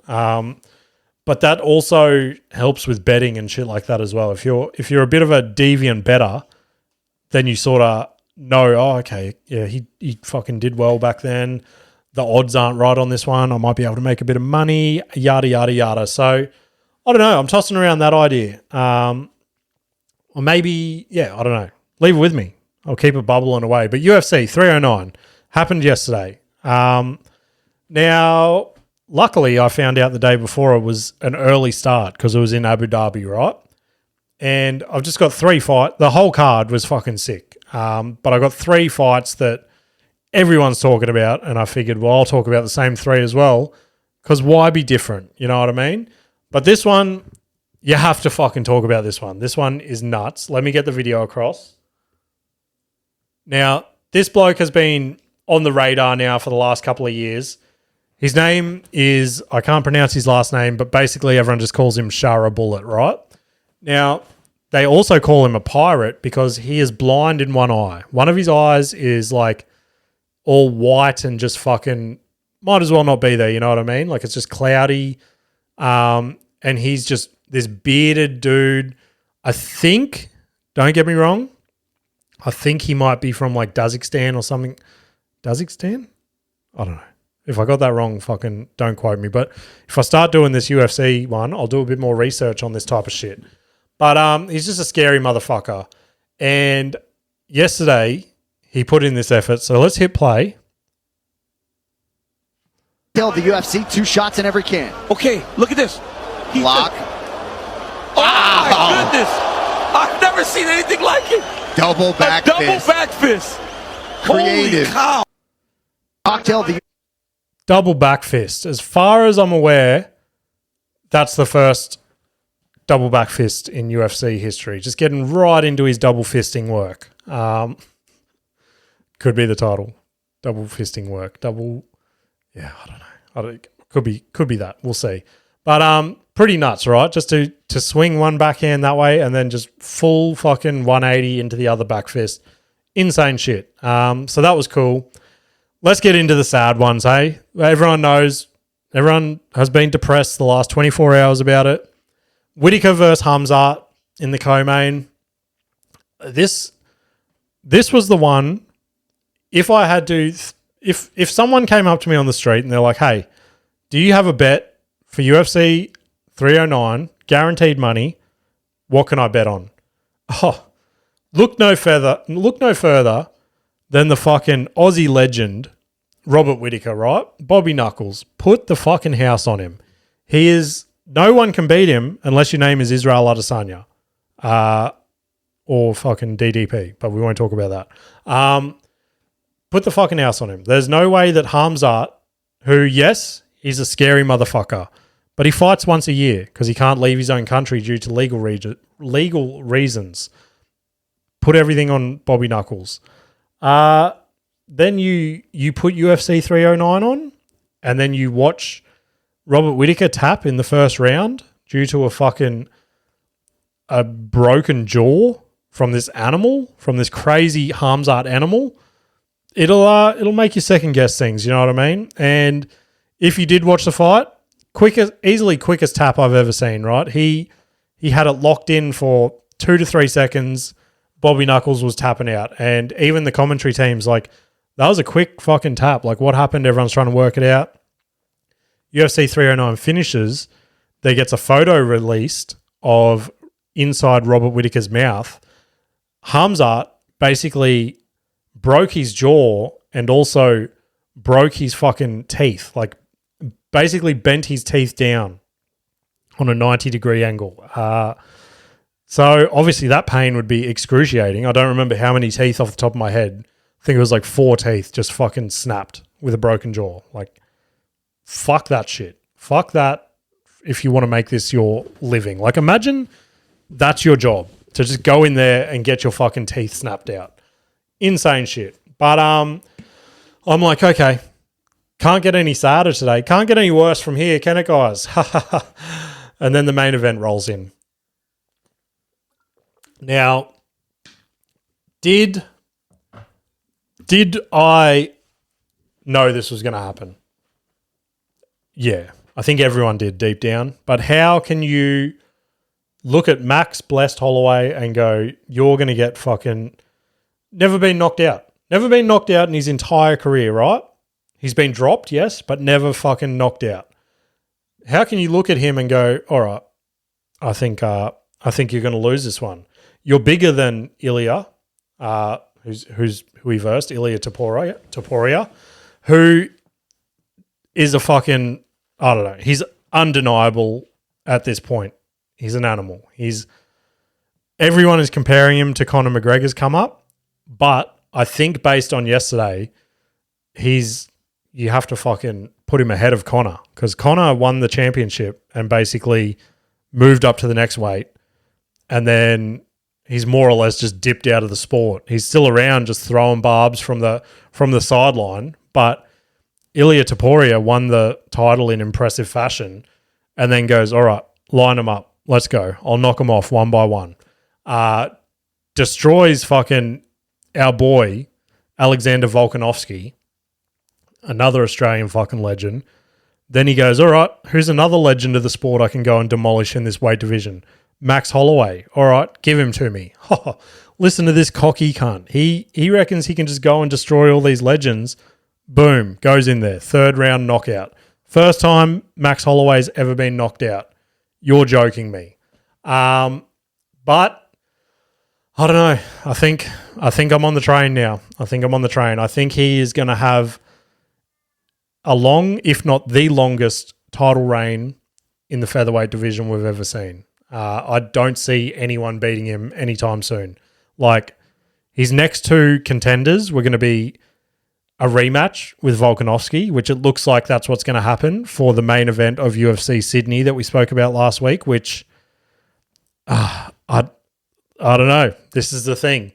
But that also helps with betting and shit like that as well. If you're a bit of a deviant bettor, then you sort of know, oh, okay, yeah, he fucking did well back then. The odds aren't right on this one. I might be able to make a bit of money, yada, yada, yada. So, I don't know. I'm tossing around that idea. Or maybe, yeah, I don't know. Leave it with me. I'll keep it bubbling away. But UFC 309 happened yesterday. Now, luckily, I found out the day before it was an early start because it was in Abu Dhabi, right? And I've just got 3 fights. The whole card was fucking sick. But I got 3 fights that everyone's talking about, and I figured, well, I'll talk about the same 3 as well because why be different? You know what I mean? But this one, you have to fucking talk about this one. This one is nuts. Let me get the video across. Now, this bloke has been on the radar now for the last couple of years. His name is, I can't pronounce his last name, but basically everyone just calls him Shara Bullet, right? Now, they also call him a pirate because he is blind in one eye. One of his eyes is like all white and just fucking might as well not be there, you know what I mean? Like it's just cloudy. And he's just this bearded dude. I think, don't get me wrong, I think he might be from like Kazakhstan or something. Kazakhstan? I don't know. If I got that wrong, fucking don't quote me. But if I start doing this UFC one, I'll do a bit more research on this type of shit. But he's just a scary motherfucker. And yesterday, he put in this effort. So let's hit play. Killed the UFC, 2 shots in every can. Okay, look at this. Block. Oh my goodness! I've never seen anything like it. Double back Double fist. back fist. Creative. Holy cow! Cocktail the Double back fist. As far as I'm aware, that's the first double back fist in UFC history. Just getting right into his double fisting work. Could be the title. Double fisting work. Yeah, I don't know. Could be that. We'll see. But pretty nuts, right? Just to swing one backhand that way and then just full fucking 180 into the other back fist. Insane shit. So that was cool. Let's get into the sad ones, hey? Everyone knows. Everyone has been depressed the last 24 hours about it. Whittaker versus Hamzat in the co-main. This was the one. If I had to, if someone came up to me on the street and they're like, "Hey, do you have a bet for UFC 309, guaranteed money. What can I bet on? Oh, look no further than the fucking Aussie legend, Robert Whittaker, right? Bobby Knuckles. Put the fucking house on him. He is, no one can beat him unless your name is Israel Adesanya. Or fucking DDP, but we won't talk about that. Put the fucking house on him. There's no way that Hamzat, who, yes, he's a scary motherfucker, but he fights once a year because he can't leave his own country due to legal reasons. Put everything on Bobby Knuckles. Then you put UFC 309 on, and then you watch Robert Whittaker tap in the first round due to a broken jaw from this animal, from this crazy Hamzat animal. It'll make you second guess things, you know what I mean? And if you did watch the fight, easily quickest tap I've ever seen, right? He had it locked in for 2 to 3 seconds. Bobby Knuckles was tapping out. And even the commentary team's like, that was a quick fucking tap. Like, what happened? Everyone's trying to work it out. UFC 309 finishes. There gets a photo released of inside Robert Whittaker's mouth. Hamzat basically broke his jaw and also broke his fucking teeth. Like, basically bent his teeth down on a 90-degree angle. So obviously that pain would be excruciating. I don't remember how many teeth off the top of my head. I think it was like 4 teeth just fucking snapped with a broken jaw. Like, fuck that shit. Fuck that if you want to make this your living. Like, imagine that's your job, to just go in there and get your fucking teeth snapped out. Insane shit. But I'm like, okay, can't get any sadder today. Can't get any worse from here, can it, guys? And then the main event rolls in. Now, did I know this was going to happen? Yeah, I think everyone did deep down. But how can you look at Max Blessed Holloway and go, you're going to get fucking never been knocked out. Never been knocked out in his entire career, right? He's been dropped, yes, but never fucking knocked out. How can you look at him and go, all right, I think you're going to lose this one. You're bigger than Ilya, who he versed, Ilya Topuria, who is a fucking, I don't know, he's undeniable at this point. He's an animal. Everyone is comparing him to Conor McGregor's come up, but I think based on yesterday, you have to fucking put him ahead of Conor, because Conor won the championship and basically moved up to the next weight, and then he's more or less just dipped out of the sport. He's still around just throwing barbs from the sideline, but Ilya Topuria won the title in impressive fashion and then goes, all right, line them up. Let's go. I'll knock them off one by one. Destroys fucking our boy, Alexander Volkanovski, another Australian fucking legend. Then he goes, all right, who's another legend of the sport I can go and demolish in this weight division? Max Holloway. All right, give him to me. Listen to this cocky cunt. He reckons he can just go and destroy all these legends. Boom, goes in there. 3rd round knockout. First time Max Holloway's ever been knocked out. You're joking me. But I don't know. I think I'm on the train now. I think he is going to have a long, if not the longest, title reign in the featherweight division we've ever seen. I don't see anyone beating him anytime soon. Like, his next 2 contenders were going to be a rematch with Volkanovski, which it looks like that's what's going to happen for the main event of UFC Sydney that we spoke about last week, which I don't know. This is the thing.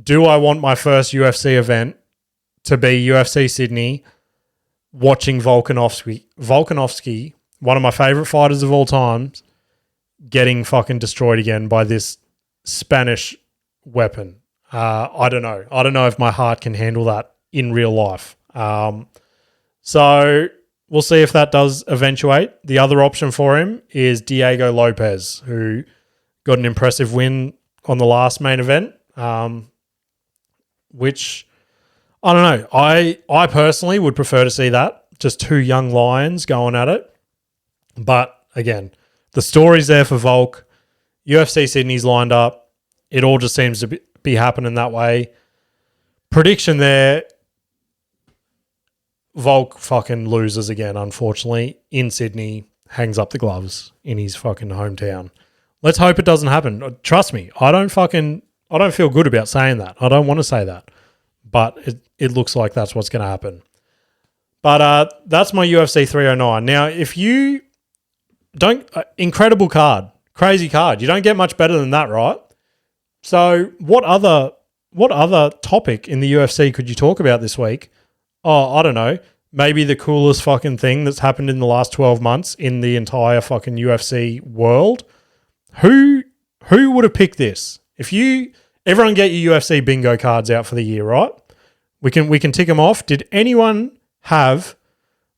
Do I want my first UFC event to be UFC Sydney, watching Volkanovski, one of my favorite fighters of all time, getting fucking destroyed again by this Spanish weapon? I don't know. I don't know if my heart can handle that in real life. So we'll see if that does eventuate. The other option for him is Diego Lopez, who got an impressive win on the last main event, which I don't know. I personally would prefer to see that. Just 2 young lions going at it. But again, The story's there for Volk. UFC Sydney's lined up. It all just seems to be happening that way. Prediction there. Volk fucking loses again, unfortunately, in Sydney. Hangs up the gloves in his fucking hometown. Let's hope it doesn't happen. Trust me, I don't feel good about saying that. I don't want to say that. But it looks like that's what's going to happen. But that's my UFC 309. Now, if you don't... incredible card. Crazy card. You don't get much better than that, right? So what other topic in the UFC could you talk about this week? Oh, I don't know. Maybe the coolest fucking thing that's happened in the last 12 months in the entire fucking UFC world. Who would have picked this? Everyone get your UFC bingo cards out for the year, right? We can tick them off. Did anyone have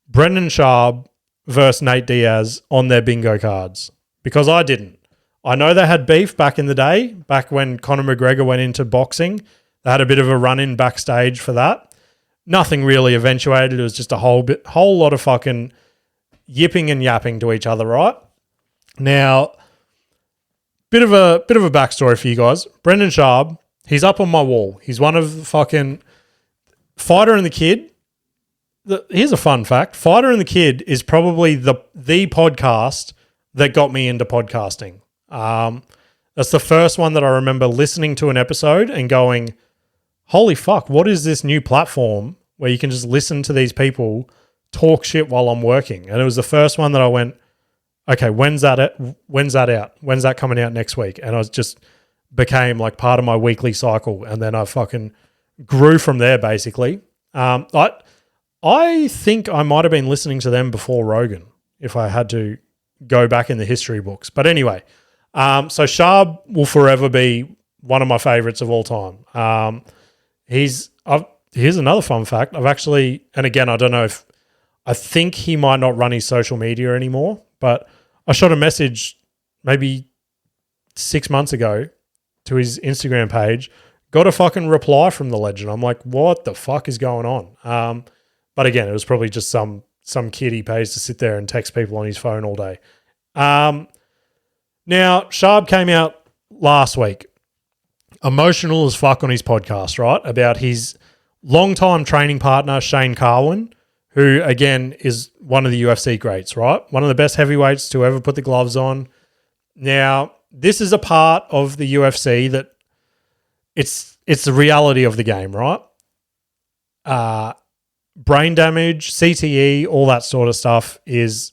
Brendan Schaub versus Nate Diaz on their bingo cards? Because I didn't. I know they had beef back in the day, back when Conor McGregor went into boxing. They had a bit of a run-in backstage for that. Nothing really eventuated. It was just a whole lot of fucking yipping and yapping to each other, right? Now, bit of a backstory for you guys. Brendan Schaub, he's up on my wall. He's one of the fucking Fighter and the Kid. Here's a fun fact. Fighter and the Kid is probably the podcast that got me into podcasting. That's the first one that I remember listening to an episode and going, holy fuck, what is this new platform where you can just listen to these people talk shit while I'm working? And it was the first one that I went, okay, when's that out? When's that coming out next week? And I just became like part of my weekly cycle. And then I fucking grew from there, basically. I think I might have been listening to them before Rogan, if I had to go back in the history books. But anyway, so Schaub will forever be one of my favorites of all time. Here's another fun fact. I've actually, and again, I don't know if, I think he might not run his social media anymore, but I shot a message maybe 6 months ago to his Instagram page, got a fucking reply from the legend. I'm like, what the fuck is going on? But again, it was probably just some kid he pays to sit there and text people on his phone all day. Now, Schaub came out last week, emotional as fuck on his podcast, right? About his longtime training partner, Shane Carwin, who, again, is one of the UFC greats, right? One of the best heavyweights to ever put the gloves on. Now, this is a part of the UFC that it's the reality of the game, right? Brain damage, CTE, all that sort of stuff it's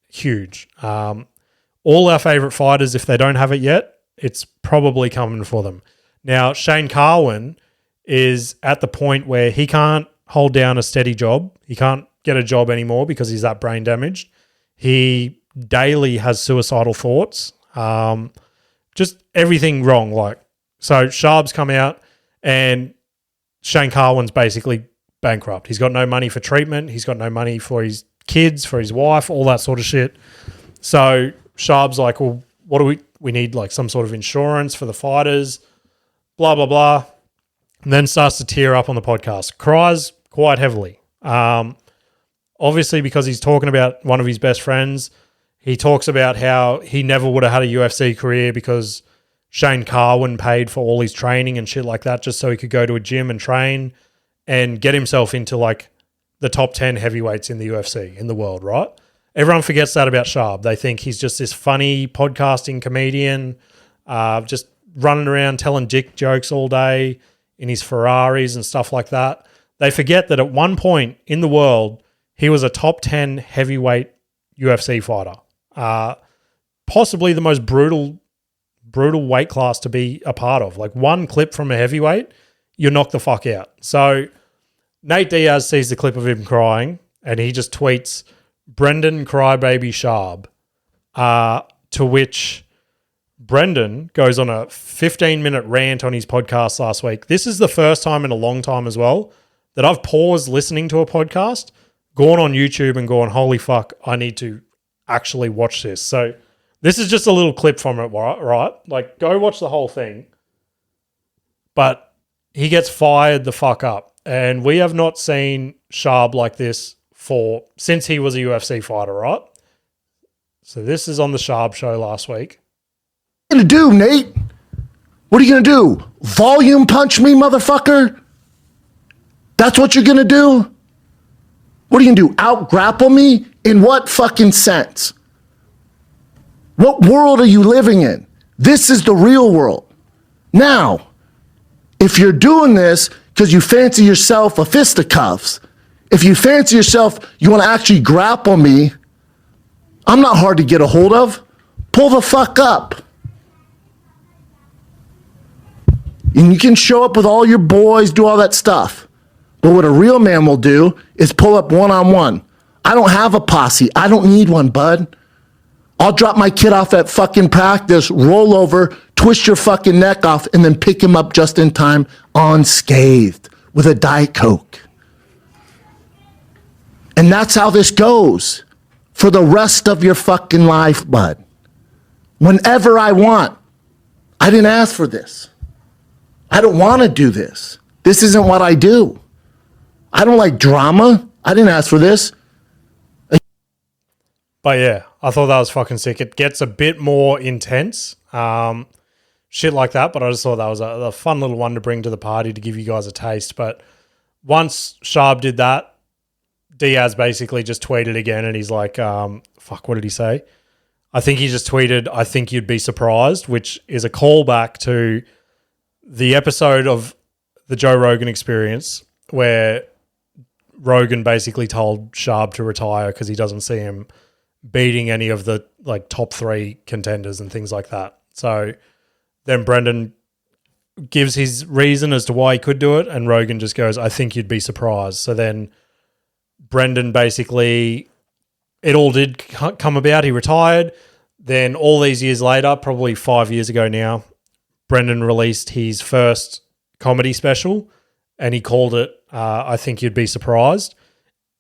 huge. All our favorite fighters, if they don't have it yet, it's probably coming for them. Now, Shane Carwin is at the point where he can't hold down a steady job. He can't get a job anymore because he's that brain damaged. He daily has suicidal thoughts. Just everything wrong. So Schaub's come out and Shane Carwin's basically bankrupt. He's got no money for treatment. He's got no money for his kids, for his wife, all that sort of shit. So Schaub's like, well, what do we need like some sort of insurance for the fighters, blah, blah, blah. And then starts to tear up on the podcast, cries quite heavily. Obviously because he's talking about one of his best friends. He talks about how he never would have had a UFC career because Shane Carwin paid for all his training and shit like that just so he could go to a gym and train and get himself into like the top 10 heavyweights in the UFC in the world, right? Everyone forgets that about Schaub. They think he's just this funny podcasting comedian, just running around telling dick jokes all day in his Ferraris and stuff like that. They forget that at one point in the world, he was a top 10 heavyweight UFC fighter. Possibly the most brutal weight class to be a part of. Like one clip from a heavyweight, you knock the fuck out. So Nate Diaz sees the clip of him crying and he just tweets, Brendan Crybaby Schaub, to which Brendan goes on a 15-minute rant on his podcast last week. This is the first time in a long time as well that I've paused listening to a podcast, gone on YouTube and gone, holy fuck, I need to actually watch this. So this is just a little clip from it, right? Like, go watch the whole thing. But he gets fired the fuck up. And we have not seen Schaub like this since he was a UFC fighter, right? So this is on the Schaub show last week. What are you going to do, Nate? What are you going to do? Volume punch me, motherfucker? That's what you're going to do? What are you going to do? Out grapple me? In what fucking sense? What world are you living in? This is the real world. Now, if you're doing this because you fancy yourself a fisticuffs, if you fancy yourself, you want to actually grapple me, I'm not hard to get a hold of. Pull the fuck up. And you can show up with all your boys, do all that stuff. But what a real man will do is pull up one-on-one. I don't have a posse. I don't need one, bud. I'll drop my kid off at fucking practice, roll over, twist your fucking neck off, and then pick him up just in time unscathed with a Diet Coke. And that's how this goes for the rest of your fucking life, bud. Whenever I want. I didn't ask for this. I don't want to do this. This isn't what I do. I don't like drama. I didn't ask for this. But yeah, I thought that was fucking sick. It gets a bit more intense, shit like that. But I just thought that was a fun little one to bring to the party to give you guys a taste. But once Schaub did that, Diaz basically just tweeted again, and he's like, fuck, what did he say? I think he just tweeted, I think you'd be surprised, which is a callback to the episode of the Joe Rogan Experience where Rogan basically told Schaub to retire because he doesn't see him beating any of the like top 3 contenders and things like that. So then Brendan gives his reason as to why he could do it, and Rogan just goes, I think you'd be surprised. So then Brendan basically, it all did come about. He retired. Then all these years later, probably 5 years ago now, Brendan released his first comedy special, and he called it I Think You'd Be Surprised.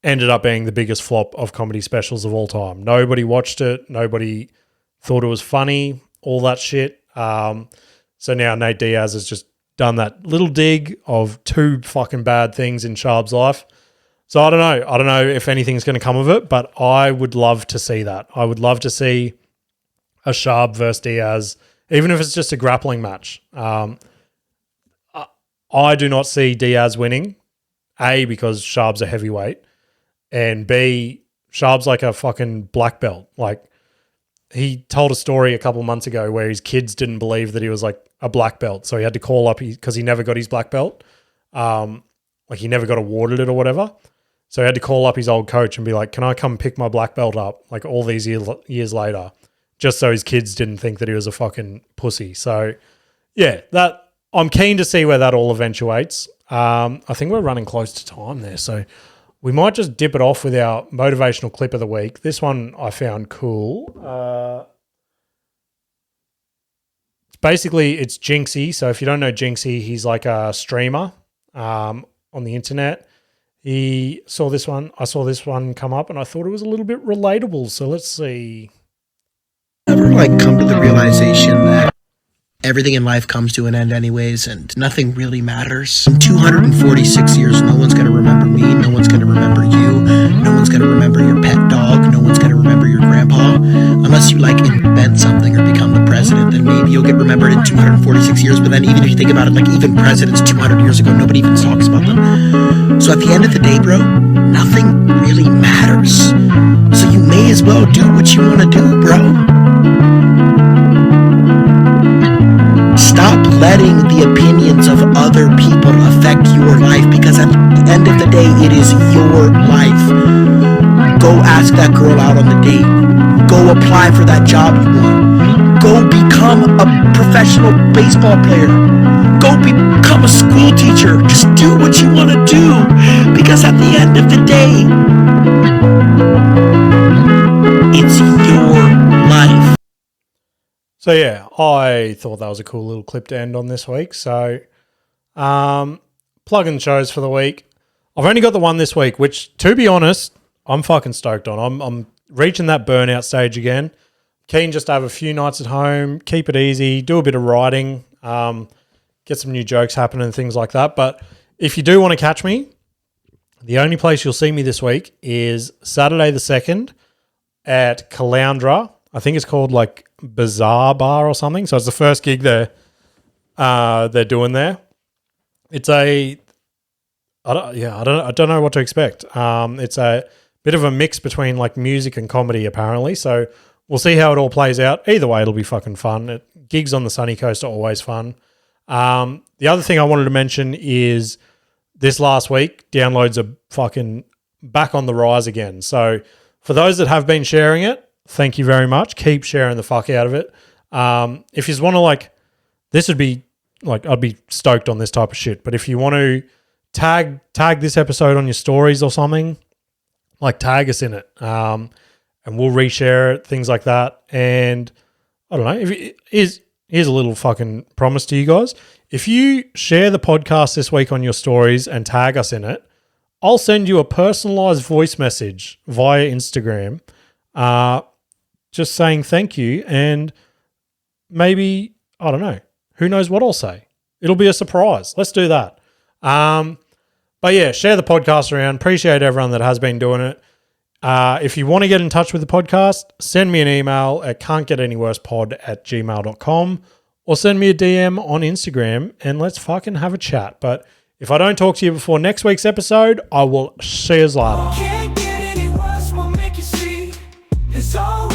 Ended up being the biggest flop of comedy specials of all time. Nobody watched it. Nobody thought it was funny, all that shit. So now Nate Diaz has just done that little dig of 2 fucking bad things in Schaub's life. So I don't know. I don't know if anything's going to come of it, but I would love to see that. I would love to see a Schaub versus Diaz, even if it's just a grappling match. I do not see Diaz winning, A, because Schaub's a heavyweight, and B, Schaub's like a fucking black belt. Like, he told a story a couple months ago where his kids didn't believe that he was like a black belt, so he had to call up because he never got his black belt. Like, he never got awarded it or whatever. So he had to call up his old coach and be like, can I come pick my black belt up, like, all these years later, just so his kids didn't think that he was a fucking pussy. So, yeah, that I'm keen to see where that all eventuates. I think we're running close to time there, so we might just dip it off with our motivational clip of the week. This one I found cool. It's Jinxie. So if you don't know Jinxie, he's like a streamer on the internet. I saw this one come up, and I thought it was a little bit relatable. So let's see. Ever come to the realization that everything in life comes to an end anyways, and nothing really matters? In 246 years, no one's going to remember me, no one's going to remember you, no one's going to remember your pet dog, no one's going to remember your grandpa. Unless you invent something or become the president, then maybe you'll get remembered in 246 years. But then even if you think about it, even presidents 200 years ago, nobody even talks about them. So at the end of the day, bro, nothing really matters. So you may as well do what you want to do, bro. Stop letting the opinions of other people affect your life, because at the end of the day, it is your life. Go ask that girl out on the date. Go apply for that job you want. Go become a professional baseball player. Go become a school teacher. Just do what you want to do, because at the end of the day, it's your life. So yeah, I thought that was a cool little clip to end on this week. So plug-in shows for the week. I've only got the one this week, which, to be honest, I'm fucking stoked on. I'm reaching that burnout stage again. Keen just to have a few nights at home, keep it easy, do a bit of writing, get some new jokes happening and things like that. But if you do want to catch me, the only place you'll see me this week is Saturday the 2nd at Caloundra I think it's called like Bazaar Bar or something. So it's the first gig they're doing there. It's I don't know what to expect. It's a bit of a mix between like music and comedy apparently. So we'll see how it all plays out. Either way, it'll be fucking fun. Gigs on the sunny coast are always fun. The other thing I wanted to mention is this last week, downloads are fucking back on the rise again. So for those that have been sharing it, thank you very much. Keep sharing the fuck out of it. If you just want to like, this would be like, I'd be stoked on this type of shit. But if you want to tag this episode on your stories or something, like tag us in it. And we'll reshare it, things like that. And I don't know, here's a little fucking promise to you guys. If you share the podcast this week on your stories and tag us in it, I'll send you a personalized voice message via Instagram, just saying thank you. And maybe, I don't know, who knows what I'll say. It'll be a surprise. Let's do that. But yeah, share the podcast around. Appreciate everyone that has been doing it. If you want to get in touch with the podcast, send me an email at cantgetanyworsepod@gmail.com or send me a DM on Instagram and let's fucking have a chat. But if I don't talk to you before next week's episode, I will see you later. Can't get any worse, we'll make you see. It's all